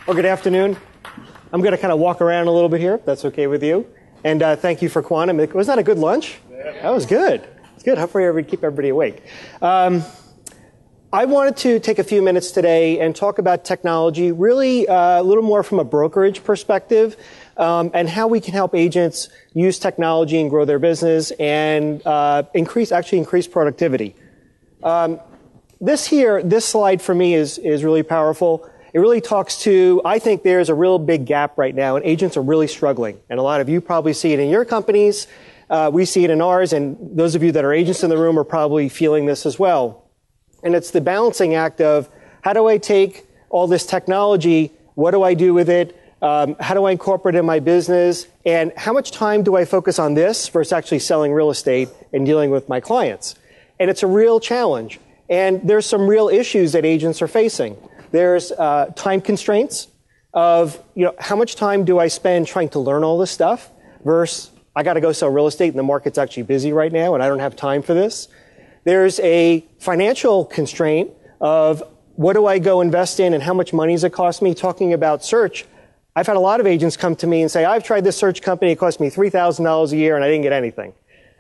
Well, good afternoon. I'm going to kind of walk around a little bit here, if that's okay with you. And thank you for Quantum. Was that a good lunch? Yeah. That was good. It's good. Hopefully I keep everybody awake. I wanted to take a few minutes today and talk about technology, really a little more from a brokerage perspective, and how we can help agents use technology and grow their business and increase productivity. This slide for me is really powerful. It really talks to, I think there's a real big gap right now, and agents are really struggling. And a lot of you probably see it in your companies. We see it in ours, and those of you that are agents in the room are probably feeling this as well. And it's the balancing act of, how do I take all this technology, what do I do with it, how do I incorporate it in my business, and how much time do I focus on this versus actually selling real estate and dealing with my clients? And it's a real challenge. And there's some real issues that agents are facing. There's time constraints of, how much time do I spend trying to learn all this stuff versus I got to go sell real estate and the market's actually busy right now and I don't have time for this. There's a financial constraint of what do I go invest in and how much money does it cost me? Talking about search, I've had a lot of agents come to me and say, I've tried this search company, it cost me $3,000 a year and I didn't get anything.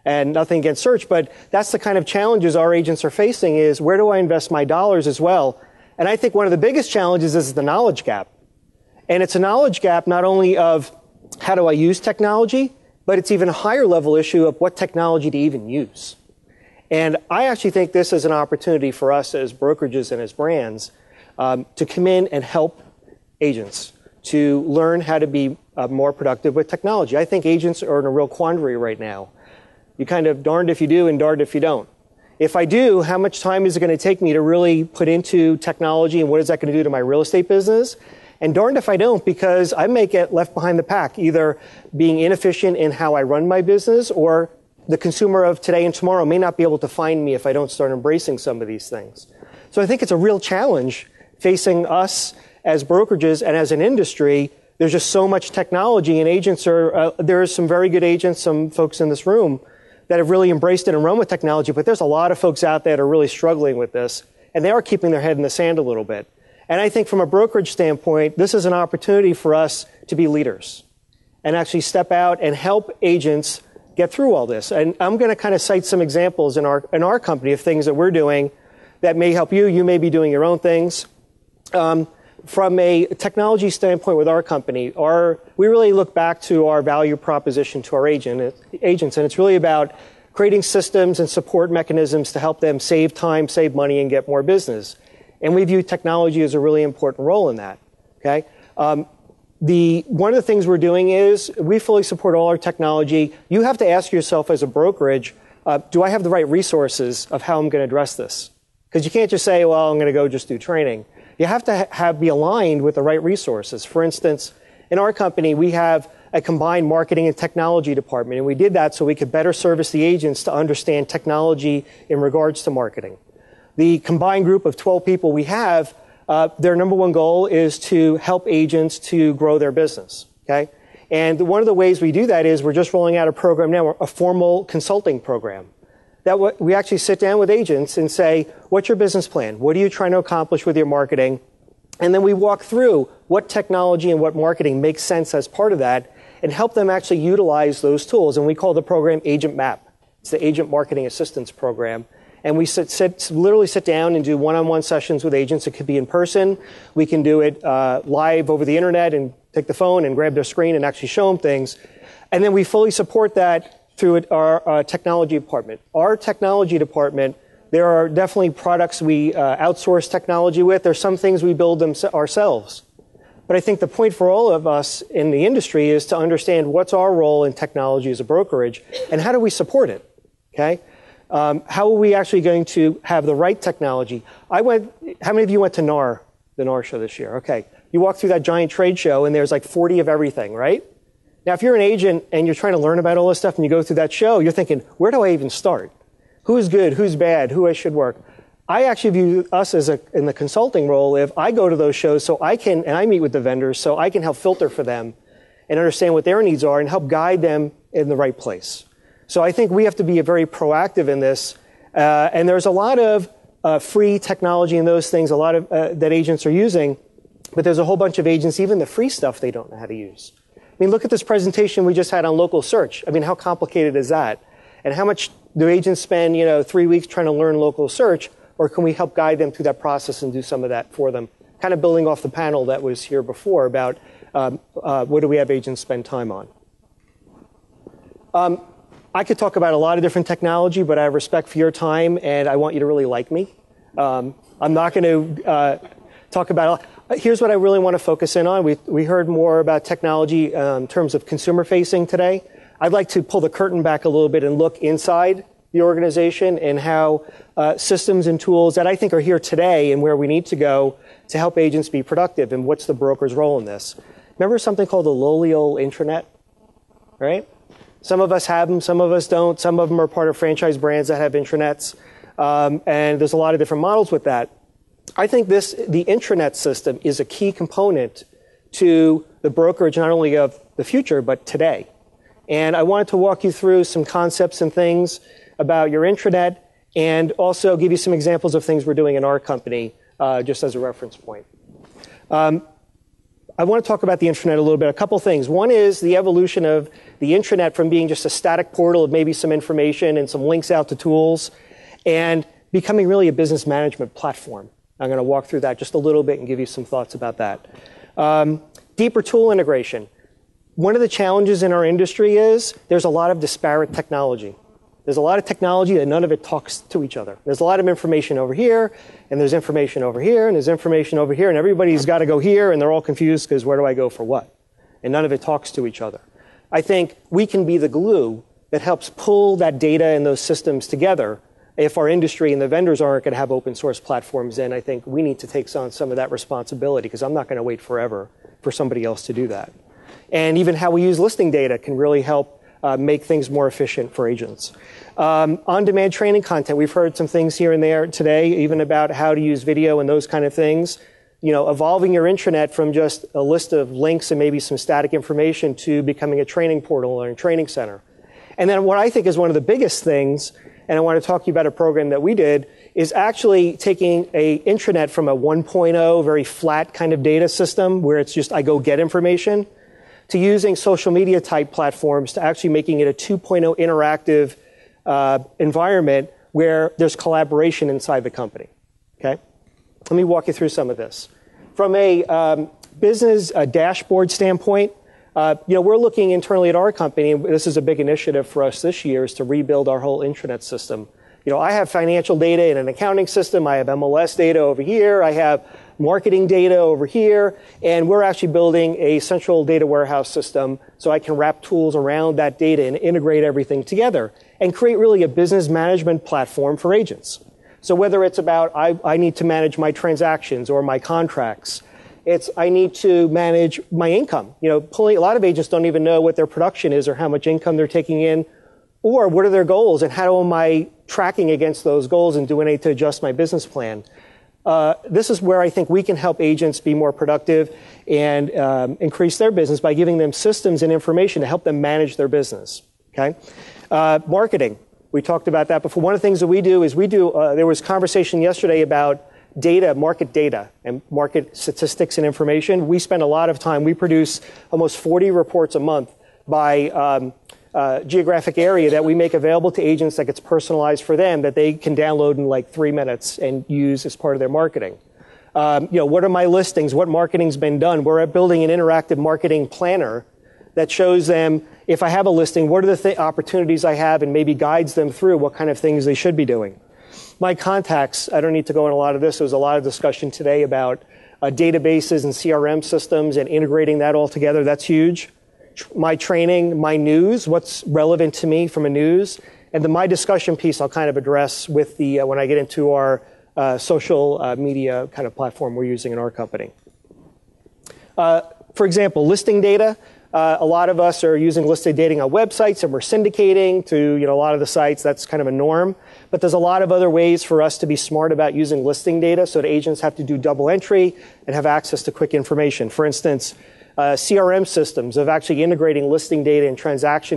And nothing against search, but that's the kind of challenges our agents are facing is where do I invest my dollars as well? And I think one of the biggest challenges is the knowledge gap. And it's a knowledge gap not only of how do I use technology, but it's even a higher level issue of what technology to even use. And I actually think this is an opportunity for us as brokerages and as brands to come in and help agents to learn how to be more productive with technology. I think agents are in a real quandary right now. You kind of darned if you do and darned if you don't. If I do, how much time is it going to take me to really put into technology and what is that going to do to my real estate business? And darned if I don't, because I may get left behind the pack, either being inefficient in how I run my business or the consumer of today and tomorrow may not be able to find me if I don't start embracing some of these things. So I think it's a real challenge facing us as brokerages and as an industry. There's just so much technology and agents there are some very good agents, some folks in this room that have really embraced it and run with technology, but there's a lot of folks out there that are really struggling with this, and they are keeping their head in the sand a little bit. And I think from a brokerage standpoint, this is an opportunity for us to be leaders and actually step out and help agents get through all this. And I'm going to kind of cite some examples in our company of things that we're doing that may help you. You may be doing your own things. From a technology standpoint with our company, we really look back to our value proposition to our agents, and it's really about creating systems and support mechanisms to help them save time, save money, and get more business. And we view technology as a really important role in that. Okay. One of the things we're doing is we fully support all our technology. You have to ask yourself as a brokerage, do I have the right resources of how I'm going to address this? Because you can't just say, well, I'm going to go just do training. You have to be aligned with the right resources. For instance, in our company, we have a combined marketing and technology department, and we did that so we could better service the agents to understand technology in regards to marketing. The combined group of 12 people we have, their number one goal is to help agents to grow their business. Okay, and one of the ways we do that is we're just rolling out a program now, a formal consulting program. That we actually sit down with agents and say, what's your business plan? What are you trying to accomplish with your marketing? And then we walk through what technology and what marketing makes sense as part of that and help them actually utilize those tools. And we call the program Agent Map. It's the Agent Marketing Assistance Program. And we literally sit down and do one-on-one sessions with agents. It could be in person. We can do it live over the internet and take the phone and grab their screen and actually show them things. And then we fully support that through our technology department. Our technology department, there are definitely products we outsource technology with. There's some things we build them ourselves. But I think the point for all of us in the industry is to understand what's our role in technology as a brokerage and how do we support it, okay? How are we actually going to have the right technology? How many of you went to the NAR show this year? Okay. You walk through that giant trade show and there's like 40 of everything, right? Now, if you're an agent and you're trying to learn about all this stuff and you go through that show, you're thinking, where do I even start? Who's good? Who's bad? Who I should work? I actually view us as in the consulting role if I go to those shows so I can, and I meet with the vendors so I can help filter for them and understand what their needs are and help guide them in the right place. So I think we have to be very proactive in this. And there's a lot of free technology and those things, a lot of that agents are using. But there's a whole bunch of agents, even the free stuff, they don't know how to use. I mean, look at this presentation we just had on local search. I mean, how complicated is that? And how much do agents spend, 3 weeks trying to learn local search? Or can we help guide them through that process and do some of that for them? Kind of building off the panel that was here before about what do we have agents spend time on. I could talk about a lot of different technology, but I have respect for your time, and I want you to really like me. I'm not going to talk about. Here's what I really want to focus in on. We heard more about technology in terms of consumer-facing today. I'd like to pull the curtain back a little bit and look inside the organization and how systems and tools that I think are here today and where we need to go to help agents be productive, and what's the broker's role in this. Remember something called the lowly old intranet, right? Some of us have them, some of us don't. Some of them are part of franchise brands that have intranets, and there's a lot of different models with that. I think the intranet system is a key component to the brokerage not only of the future, but today. And I wanted to walk you through some concepts and things about your intranet and also give you some examples of things we're doing in our company, just as a reference point. I want to talk about the intranet a little bit. A couple things. One is the evolution of the intranet from being just a static portal of maybe some information and some links out to tools and becoming really a business management platform. I'm going to walk through that just a little bit and give you some thoughts about that. Deeper tool integration. One of the challenges in our industry is there's a lot of disparate technology. There's a lot of technology that none of it talks to each other. There's a lot of information over here, and there's information over here, and there's information over here, and everybody's got to go here, and they're all confused because where do I go for what? And none of it talks to each other. I think we can be the glue that helps pull that data and those systems together. If our industry and the vendors aren't going to have open source platforms, then I think we need to take on some of that responsibility because I'm not going to wait forever for somebody else to do that. And even how we use listing data can really help make things more efficient for agents. On-demand training content. We've heard some things here and there today, even about how to use video and those kind of things. Evolving your intranet from just a list of links and maybe some static information to becoming a training portal or a training center. And then what I think is one of the biggest things, and I want to talk to you about a program that we did, is actually taking a intranet from a 1.0, very flat kind of data system where it's just I go get information, to using social media type platforms to actually making it a 2.0 interactive environment where there's collaboration inside the company. Okay? Let me walk you through some of this. From a business dashboard standpoint, we're looking internally at our company, and this is a big initiative for us this year, is to rebuild our whole intranet system. I have financial data in an accounting system. I have MLS data over here. I have marketing data over here. And we're actually building a central data warehouse system so I can wrap tools around that data and integrate everything together and create really a business management platform for agents. So whether it's about I need to manage my transactions or my contracts, I need to manage my income. A lot of agents don't even know what their production is or how much income they're taking in, or what are their goals and how am I tracking against those goals and do I need to adjust my business plan. This is where I think we can help agents be more productive and increase their business by giving them systems and information to help them manage their business. Okay, marketing. We talked about that before. One of the things that we do is there was conversation yesterday about data, market data, and market statistics and information. We spend a lot of time. We produce almost 40 reports a month by geographic area that we make available to agents that gets personalized for them that they can download in like 3 minutes and use as part of their marketing. What are my listings? What marketing's been done? We're building an interactive marketing planner that shows them if I have a listing, what are the opportunities I have and maybe guides them through what kind of things they should be doing. My contacts, I don't need to go in a lot of this. There was a lot of discussion today about databases and CRM systems and integrating that all together. That's huge. My training, my news, what's relevant to me from a news, and then my discussion piece I'll kind of address with when I get into our social media kind of platform we're using in our company. For example, listing data. A lot of us are using listed data on websites and we're syndicating to a lot of the sites. That's kind of a norm. But there's a lot of other ways for us to be smart about using listing data so that agents have to do double entry and have access to quick information. For instance, CRM systems of actually integrating listing data and transaction